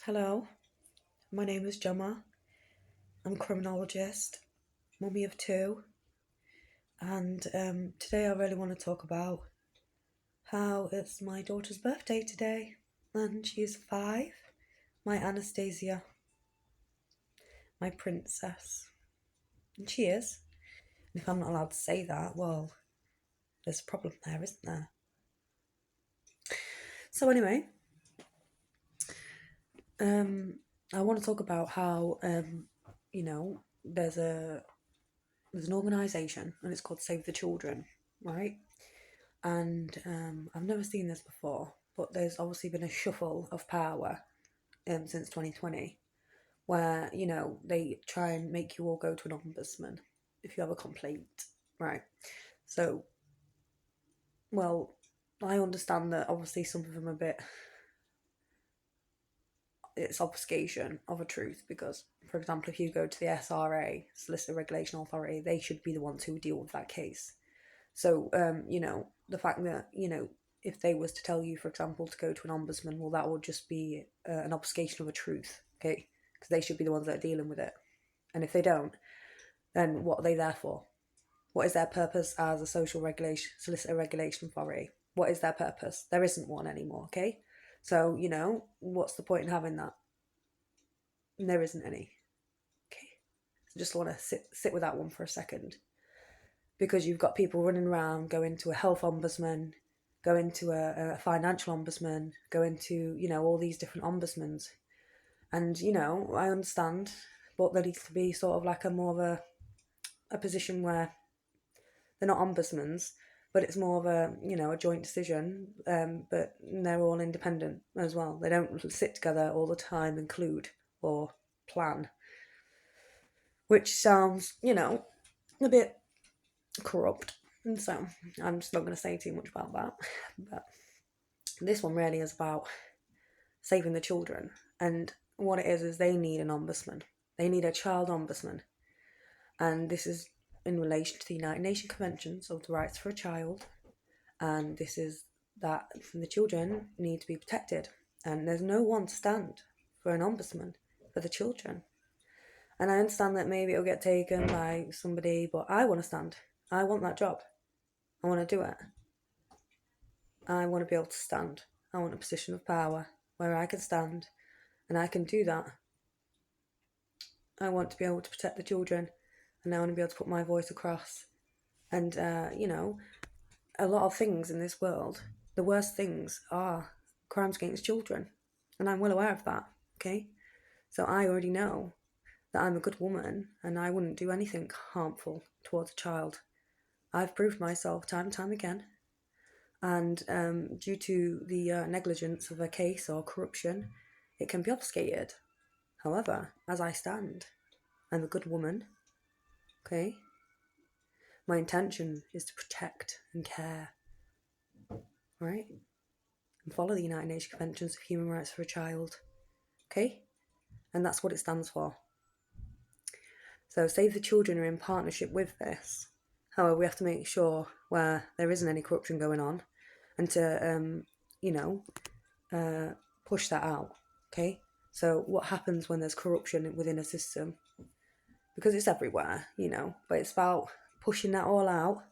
Hello, my name is Gemma. I'm a criminologist, mummy of two, and today I really want to talk about how it's my daughter's birthday today, and she's 5. My Anastasia, my princess, and she is. And if I'm not allowed to say that, well, there's a problem there, isn't there? So anyway, I want to talk about how there's an organisation and it's called Save the Children, right? And I've never seen this before, but there's obviously been a shuffle of power since 2020, where they try and make you all go to an ombudsman if you have a complaint, right? So, well, I understand that obviously some of them are a bit. It's obfuscation of a truth because, for example, if you go to the SRA, Solicitor Regulation Authority, they should be the ones who deal with that case. So, the fact that, if they was to tell you, for example, to go to an ombudsman, well, that would just be an obfuscation of a truth, okay? Because they should be the ones that are dealing with it. And if they don't, then what are they there for? What is their purpose as a solicitor regulation authority? What is their purpose? There isn't one anymore, okay? So, what's the point in having that? And there isn't any. Okay. So just want to sit with that one for a second. Because you've got people running around, going to a health ombudsman, going to a financial ombudsman, going to, all these different ombudsmans. And, I understand, but there needs to be sort of like a more of a position where they're not ombudsmans, but it's more of a joint decision, but they're all independent as well. They don't sit together all the time and collude or plan, which sounds, a bit corrupt. And so I'm just not going to say too much about that. But this one really is about saving the children. And what it is they need an ombudsman. They need a child ombudsman. And this is in relation to the United Nations Conventions of the Rights for a Child. And this is that the children need to be protected. And there's no one to stand for an ombudsman for the children. And I understand that maybe it'll get taken by somebody, but I want to stand. I want that job. I want to do it. I want to be able to stand. I want a position of power where I can stand and I can do that. I want to be able to protect the children and I want to be able to put my voice across. And, a lot of things in this world, the worst things are crimes against children. And I'm well aware of that, okay? So I already know that I'm a good woman and I wouldn't do anything harmful towards a child. I've proved myself time and time again. And due to the negligence of a case or corruption, it can be obfuscated. However, as I stand, I'm a good woman, okay? My intention is to protect and care, right? And follow the United Nations Conventions of Human Rights for a Child, okay? And that's what it stands for. So Save the Children are in partnership with this. However, we have to make sure where there isn't any corruption going on and to, push that out, okay? So what happens when there's corruption within a system? Because it's everywhere, but it's about pushing that all out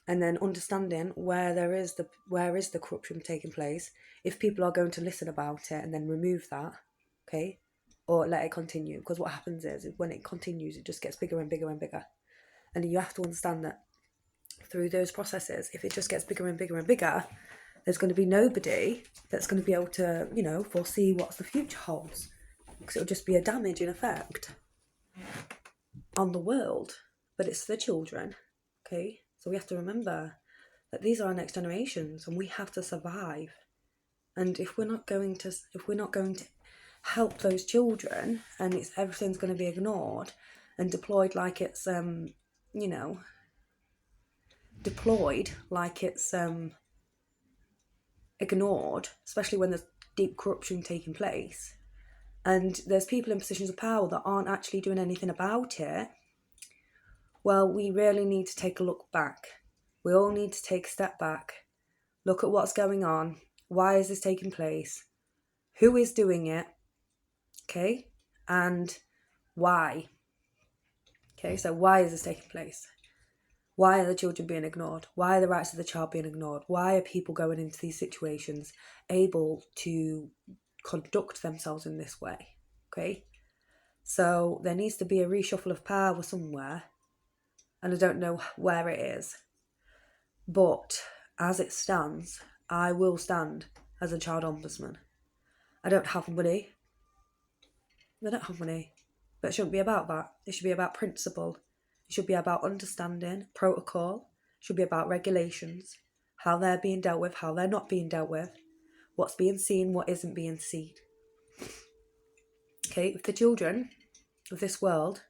and then understanding where is the corruption taking place, if people are going to listen about it and then remove that, okay, or let it continue. Because what happens is when it continues, it just gets bigger and bigger and bigger. And you have to understand that through those processes, if it just gets bigger and bigger and bigger, there's going to be nobody that's going to be able to, foresee what the future holds. Because it'll just be a damage in effect on the world. But it's the children, okay? So we have to remember that these are our next generations and we have to survive. And if we're not going to help those children and everything's going to be ignored and deployed like it's ignored, especially when there's deep corruption taking place and there's people in positions of power that aren't actually doing anything about it, well, we really need to take a look back. We all need to take a step back, look at what's going on, why is this taking place, who is doing it, Okay, and why? Okay, so why is this taking place? Why are the children being ignored? Why are the rights of the child being ignored? Why are people going into these situations able to conduct themselves in this way? Okay, so there needs to be a reshuffle of power somewhere, and I don't know where it is. But as it stands, I will stand as a child ombudsman. I don't have money. I don't have money. But it shouldn't be about that. It should be about principle. It should be about understanding, protocol. It should be about regulations, how they're being dealt with, how they're not being dealt with, what's being seen, what isn't being seen. Okay, if the children of this world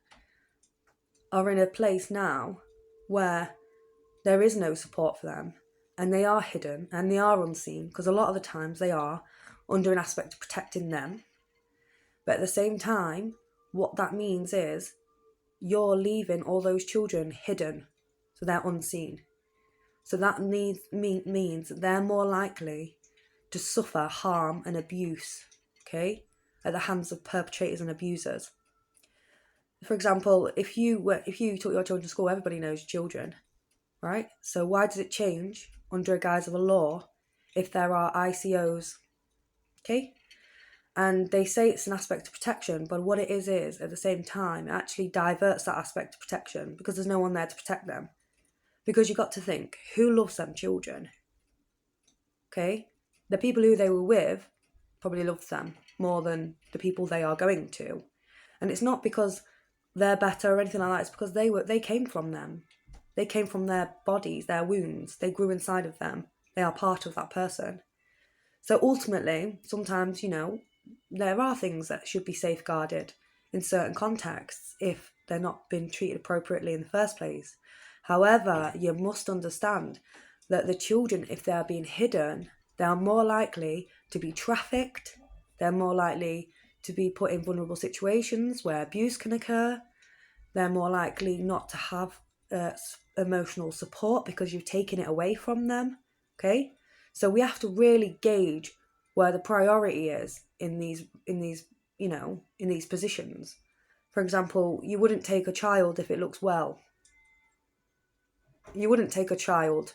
are in a place now where there is no support for them, and they are hidden and they are unseen, because a lot of the times they are under an aspect of protecting them. But at the same time, what that means is you're leaving all those children hidden, so they're unseen. So that means they're more likely to suffer harm and abuse, okay, at the hands of perpetrators and abusers. For example, if you took your children to school, everybody knows children, right? So why does it change under a guise of a law if there are ICOs, okay? And they say it's an aspect of protection, but what it is at the same time, it actually diverts that aspect of protection because there's no one there to protect them. Because you've got to think, who loves them children? Okay? The people who they were with probably loved them more than the people they are going to. And it's not because they're better or anything like that, it's because they came from them. They came from their bodies, their wounds. They grew inside of them. They are part of that person. So ultimately, sometimes, there are things that should be safeguarded in certain contexts if they're not being treated appropriately in the first place. However, you must understand that the children, if they are being hidden, they are more likely to be trafficked. They're more likely to be put in vulnerable situations where abuse can occur. They're more likely not to have emotional support because you've taken it away from them. Okay? So we have to really gauge where the priority is in these positions. For example, you wouldn't take a child if it looks well. You wouldn't take a child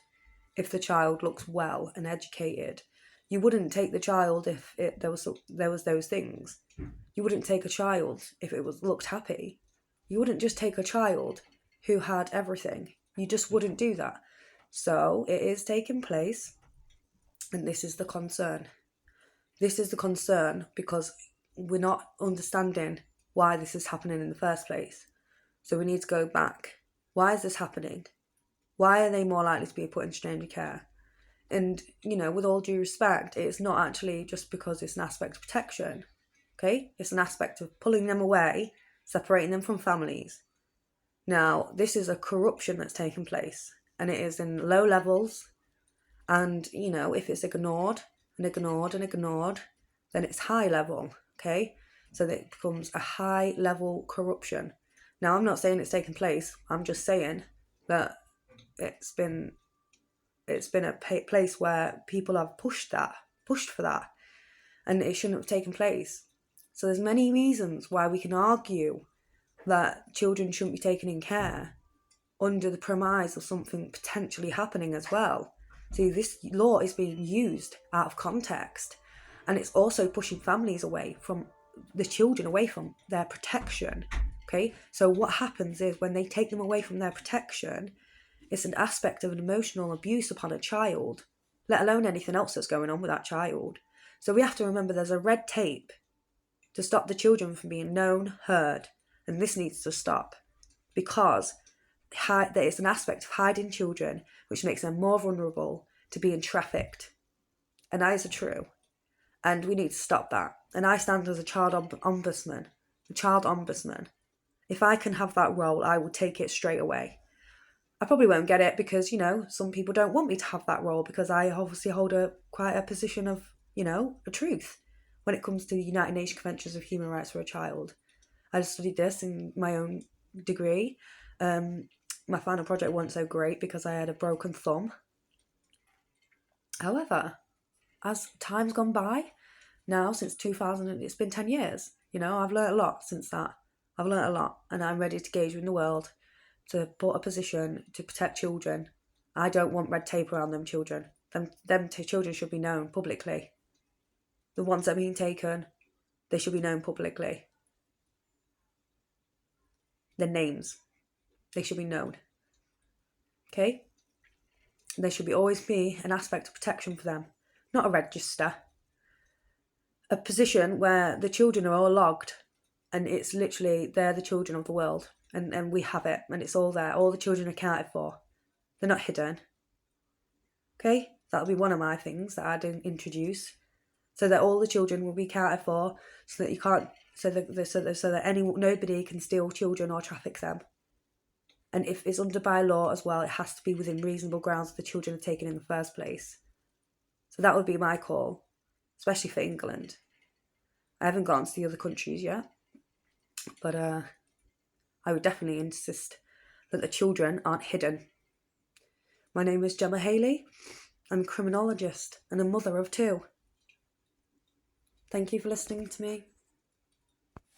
if the child looks well and educated. You wouldn't take the child if there was those things. You wouldn't take a child if it looked happy. You wouldn't just take a child who had everything. You just wouldn't do that. So it is taking place, and this is the concern. This is the concern because we're not understanding why this is happening in the first place. So we need to go back. Why is this happening? Why are they more likely to be put in stranger care? And, with all due respect, it's not actually just because it's an aspect of protection. Okay? It's an aspect of pulling them away, separating them from families. Now, this is a corruption that's taking place, and it is in low levels. And, if it's ignored and ignored and ignored, then it's high level, okay? So that it becomes a high level corruption. Now, I'm not saying it's taken place. I'm just saying that it's been a place where people have pushed for that, and it shouldn't have taken place. So there's many reasons why we can argue that children shouldn't be taken in care under the premise of something potentially happening as well. See, this law is being used out of context, and it's also pushing families away from the children, away from their protection. Okay, so what happens is when they take them away from their protection, it's an aspect of an emotional abuse upon a child, let alone anything else that's going on with that child. So we have to remember there's a red tape to stop the children from being known, heard, and this needs to stop because there is an aspect of hiding children which makes them more vulnerable to being trafficked. And that is true. And we need to stop that. And I stand as a child ombudsman. If I can have that role, I will take it straight away. I probably won't get it because, some people don't want me to have that role because I obviously hold quite a position of, a truth when it comes to the United Nations Conventions of Human Rights for a Child. I studied this in my own degree. My final project wasn't so great because I had a broken thumb. However, as time's gone by, now since 2000. It's been 10 years. You know, I've learnt a lot since that. I've learnt a lot, and I'm ready to engage in the world to put a position to protect children. I don't want red tape around them children. Them children should be known publicly. The ones that are being taken, they should be known publicly. Their names, they should be known. Okay? There should always be an aspect of protection for them, not a register. A position where the children are all logged, and it's literally, they're the children of the world, and we have it, and it's all there. All the children are accounted for. They're not hidden. Okay? That'll be one of my things that I'd introduce, so that all the children will be accounted for, so that you can't, so that nobody can steal children or traffic them. And if it's under by law as well, it has to be within reasonable grounds the children are taken in the first place. So that would be my call, especially for England. I haven't gone to the other countries yet, but I would definitely insist that the children aren't hidden. My name is Gemma Haley. I'm a criminologist and a mother of 2. Thank you for listening to me.